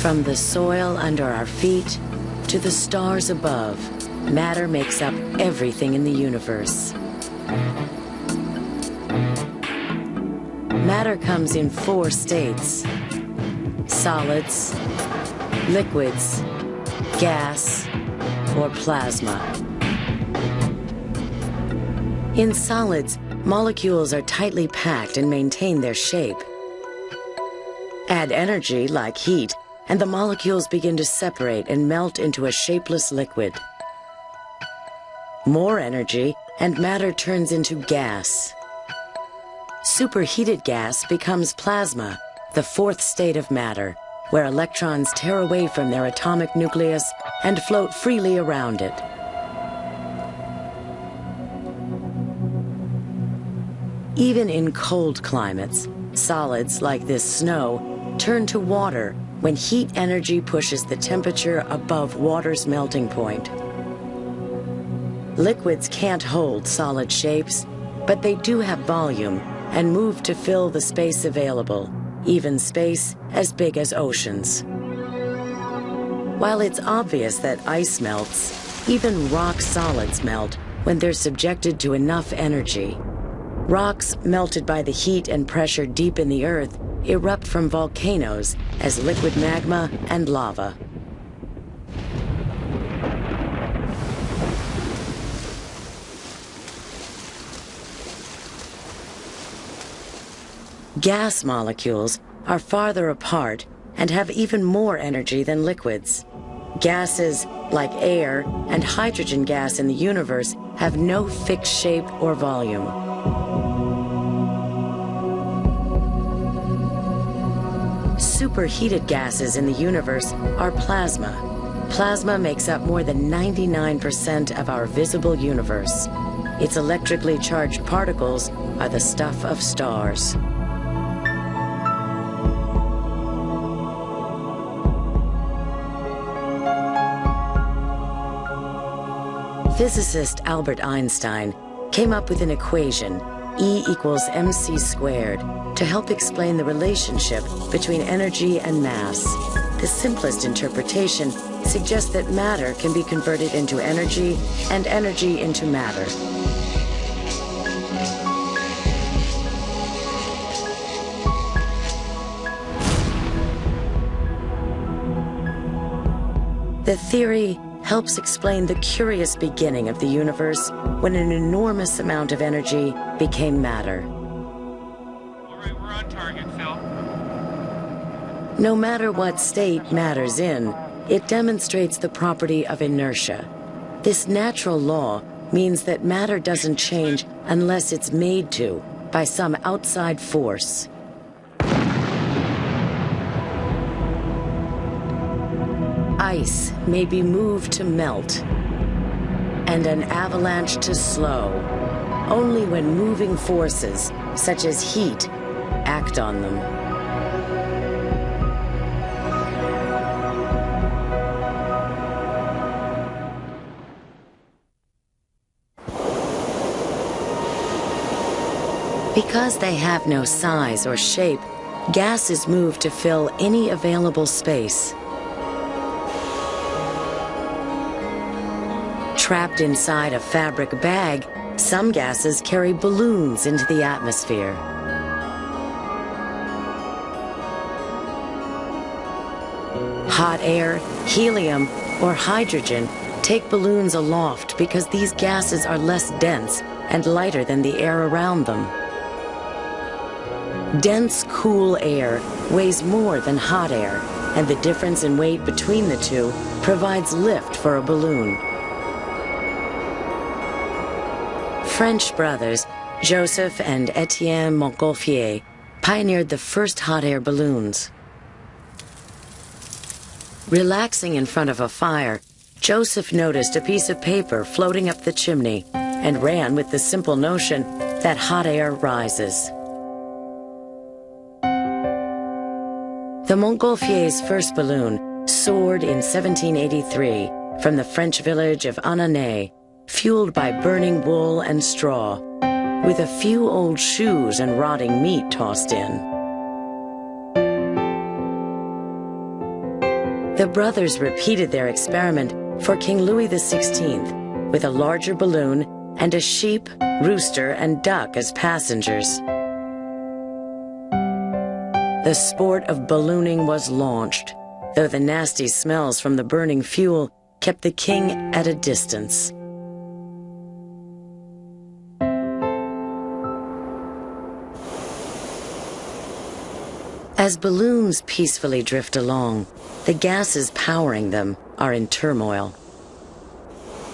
From the soil under our feet to the stars above, matter makes up everything in the universe. Matter comes in 4 states: solids, liquids, gas, or plasma. In solids, molecules are tightly packed and maintain their shape. Add energy, like heat, and the molecules begin to separate and melt into a shapeless liquid. More energy, and matter turns into gas. Superheated gas becomes plasma, the 4th state of matter, where electrons tear away from their atomic nucleus and float freely around it. Even in cold climates, solids like this snow turn to water when heat energy pushes the temperature above water's melting point. Liquids can't hold solid shapes, but they do have volume and move to fill the space available, even space as big as oceans. While it's obvious that ice melts, even rock solids melt when they're subjected to enough energy. Rocks melted by the heat and pressure deep in the earth erupt from volcanoes as liquid magma and lava. Gas molecules are farther apart and have even more energy than liquids. Gases, like air and hydrogen gas in the universe, have no fixed shape or volume. Superheated gases in the universe are plasma. Plasma makes up more than 99% of our visible universe. Its electrically charged particles are the stuff of stars. Physicist Albert Einstein came up with an equation, E equals mc squared, to help explain the relationship between energy and mass. The simplest interpretation suggests that matter can be converted into energy and energy into matter. The theory helps explain the curious beginning of the universe when an enormous amount of energy became matter. All right, we're on target, Phil. No matter what state matter's in, it demonstrates the property of inertia. This natural law means that matter doesn't change unless it's made to by some outside force. Ice may be moved to melt, and an avalanche to slow, only when moving forces, such as heat, act on them. Because they have no size or shape, gases move to fill any available space. Trapped inside a fabric bag, some gases carry balloons into the atmosphere. Hot air, helium, or hydrogen take balloons aloft because these gases are less dense and lighter than the air around them. Dense, cool air weighs more than hot air, and the difference in weight between the two provides lift for a balloon. French brothers, Joseph and Etienne Montgolfier, pioneered the first hot air balloons. Relaxing in front of a fire, Joseph noticed a piece of paper floating up the chimney and ran with the simple notion that hot air rises. The Montgolfiers' first balloon soared in 1783 from the French village of Annonay, fueled by burning wool and straw, with a few old shoes and rotting meat tossed in. The brothers repeated their experiment for King Louis XVI with a larger balloon and a sheep, rooster, and duck as passengers. The sport of ballooning was launched, though the nasty smells from the burning fuel kept the king at a distance. As balloons peacefully drift along, the gases powering them are in turmoil.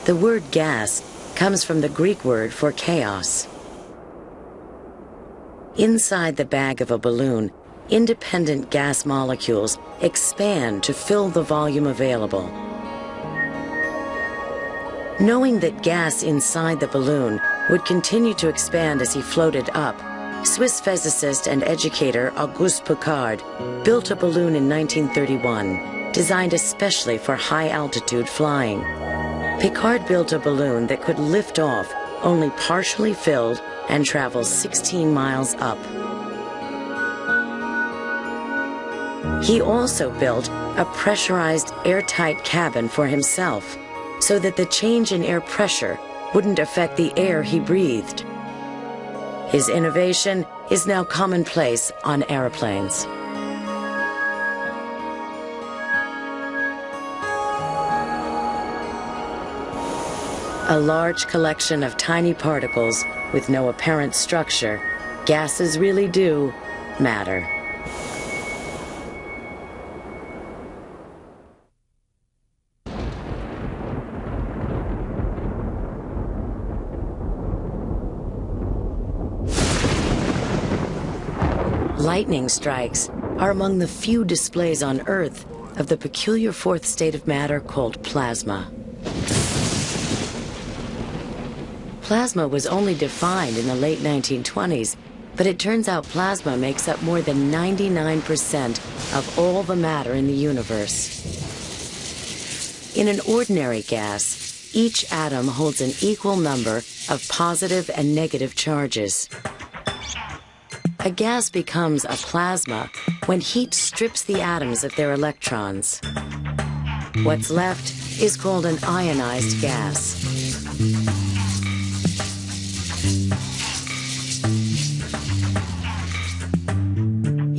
The word gas comes from the Greek word for chaos. Inside the bag of a balloon, independent gas molecules expand to fill the volume available. Knowing that gas inside the balloon would continue to expand as he floated up, Swiss physicist and educator Auguste Piccard built a balloon in 1931, designed especially for high-altitude flying. Piccard built a balloon that could lift off, only partially filled, and travel 16 miles up. He also built a pressurized, airtight cabin for himself, so that the change in air pressure wouldn't affect the air he breathed. His innovation is now commonplace on airplanes. A large collection of tiny particles with no apparent structure, gases really do matter. Lightning strikes are among the few displays on Earth of the peculiar fourth state of matter called plasma. Plasma was only defined in the late 1920s, but it turns out plasma makes up more than 99% of all the matter in the universe. In an ordinary gas, each atom holds an equal number of positive and negative charges. A gas becomes a plasma when heat strips the atoms of their electrons. What's left is called an ionized gas.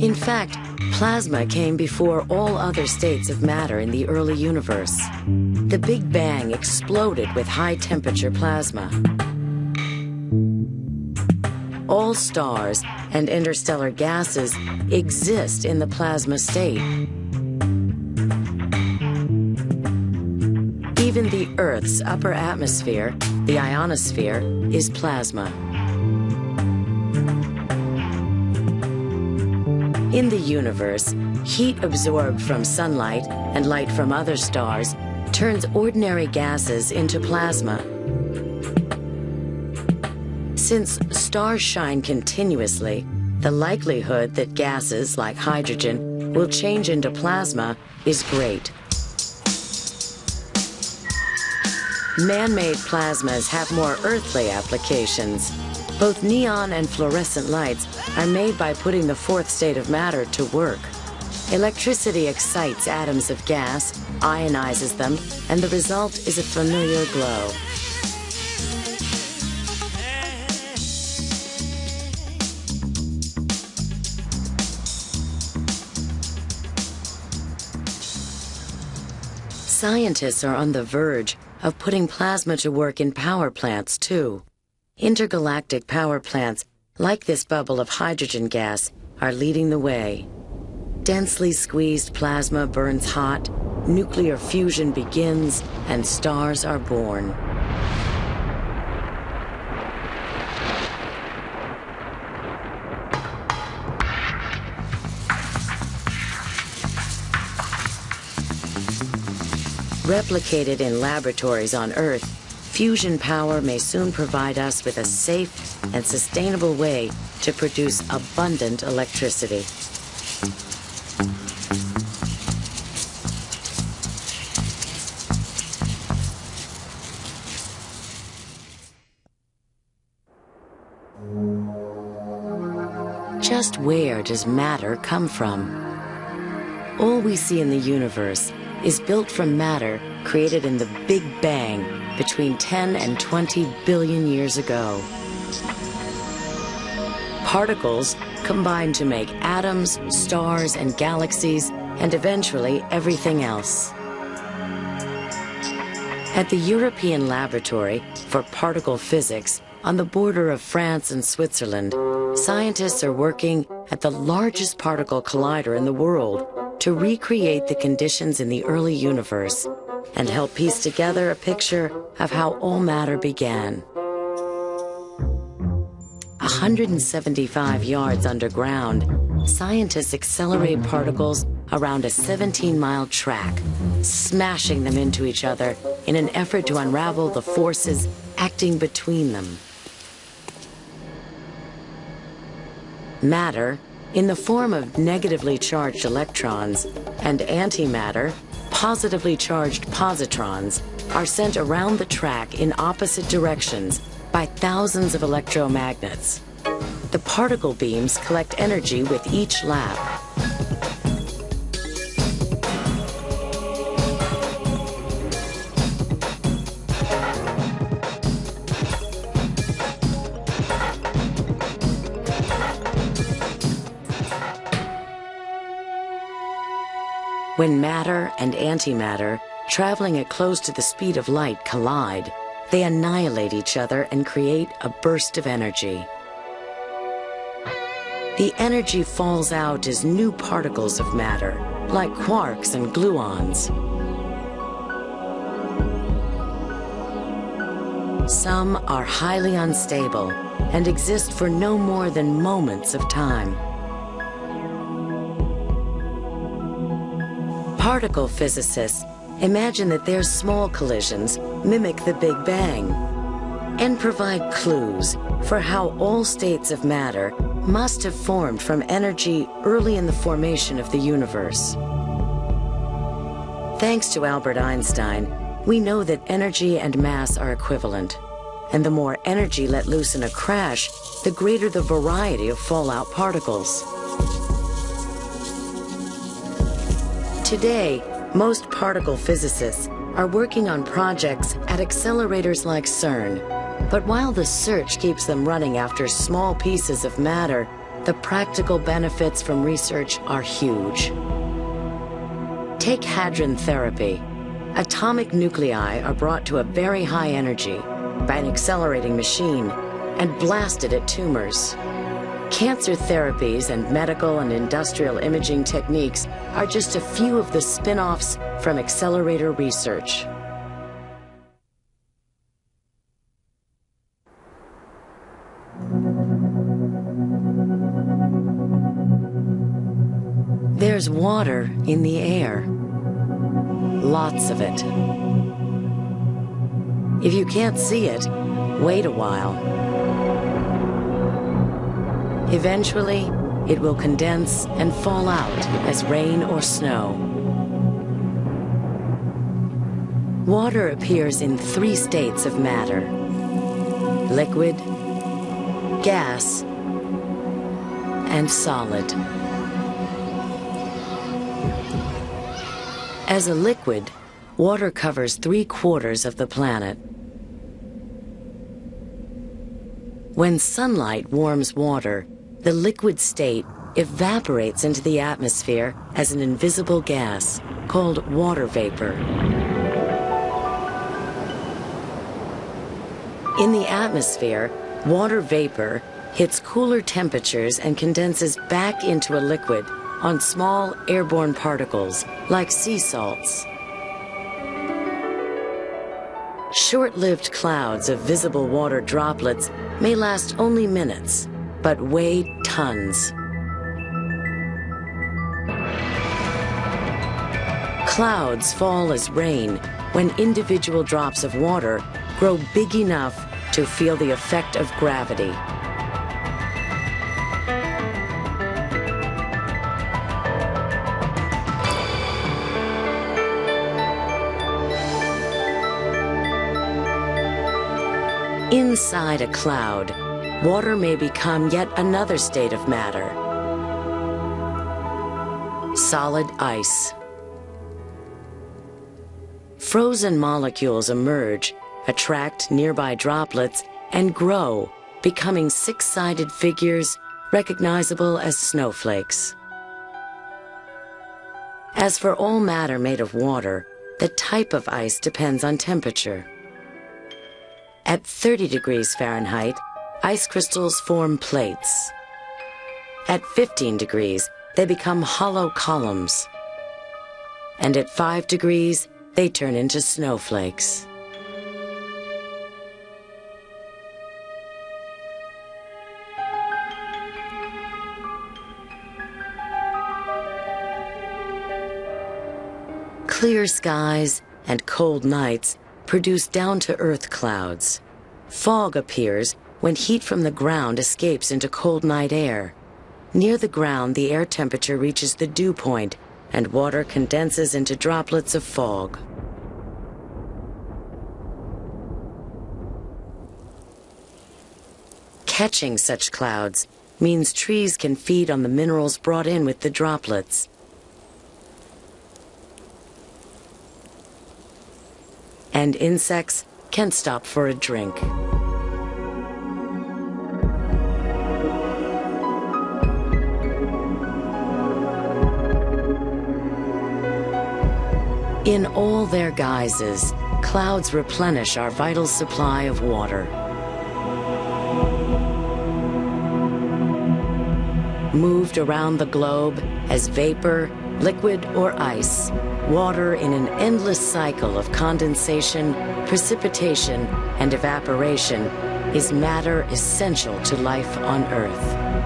In fact, plasma came before all other states of matter in the early universe. The Big Bang exploded with high-temperature plasma. All stars and interstellar gases exist in the plasma state. Even the Earth's upper atmosphere, the ionosphere, is plasma. In the universe, heat absorbed from sunlight and light from other stars turns ordinary gases into plasma. Since stars shine continuously, the likelihood that gases like hydrogen will change into plasma is great. Man-made plasmas have more earthly applications. Both neon and fluorescent lights are made by putting the fourth state of matter to work. Electricity excites atoms of gas, ionizes them, and the result is a familiar glow. Scientists are on the verge of putting plasma to work in power plants, too. Intergalactic power plants, like this bubble of hydrogen gas, are leading the way. Densely squeezed plasma burns hot, nuclear fusion begins, and stars are born. Replicated in laboratories on Earth, fusion power may soon provide us with a safe and sustainable way to produce abundant electricity. Just where does matter come from? All we see in the universe is built from matter created in the Big Bang between 10 and 20 billion years ago. Particles combine to make atoms, stars, and galaxies, and eventually everything else. At the European Laboratory for Particle Physics on the border of France and Switzerland, scientists are working at the largest particle collider in the world to recreate the conditions in the early universe and help piece together a picture of how all matter began. 175 yards underground, scientists accelerate particles around a 17-mile track, smashing them into each other in an effort to unravel the forces acting between them. Matter, in the form of negatively charged electrons, and antimatter, positively charged positrons, are sent around the track in opposite directions by thousands of electromagnets. The particle beams collect energy with each lap. When matter and antimatter, traveling at close to the speed of light, collide, they annihilate each other and create a burst of energy. The energy falls out as new particles of matter, like quarks and gluons. Some are highly unstable and exist for no more than moments of time. Particle physicists imagine that their small collisions mimic the Big Bang and provide clues for how all states of matter must have formed from energy early in the formation of the universe. Thanks to Albert Einstein, we know that energy and mass are equivalent, and the more energy let loose in a crash, the greater the variety of fallout particles. Today, most particle physicists are working on projects at accelerators like CERN. But while the search keeps them running after small pieces of matter, the practical benefits from research are huge. Take hadron therapy. Atomic nuclei are brought to a very high energy by an accelerating machine and blasted at tumors. Cancer therapies and medical and industrial imaging techniques are just a few of the spin-offs from accelerator research. There's water in the air. Lots of it. If you can't see it, wait a while. Eventually, it will condense and fall out as rain or snow. Water appears in 3 states of matter: liquid, gas, and solid. As a liquid, water covers 3/4 of the planet. When sunlight warms water, the liquid state evaporates into the atmosphere as an invisible gas called water vapor. In the atmosphere, water vapor hits cooler temperatures and condenses back into a liquid on small airborne particles like sea salts. Short-lived clouds of visible water droplets may last only minutes, but weigh tons. Clouds fall as rain when individual drops of water grow big enough to feel the effect of gravity. Inside a cloud, water may become yet another state of matter: solid ice. frozen molecules emerge, attract nearby droplets, and grow, becoming six-sided figures recognizable as snowflakes. As for all matter made of water, the type of ice depends on temperature. At 30 degrees Fahrenheit, ice crystals form plates. At 15 degrees, they become hollow columns. And at 5 degrees, they turn into snowflakes. Clear skies and cold nights produce down-to-earth clouds. Fog appears when heat from the ground escapes into cold night air. Near the ground, the air temperature reaches the dew point, and water condenses into droplets of fog. Catching such clouds means trees can feed on the minerals brought in with the droplets. And insects can stop for a drink. In all their guises, clouds replenish our vital supply of water. Moved around the globe as vapor, liquid, or ice, water in an endless cycle of condensation, precipitation, and evaporation is matter essential to life on Earth.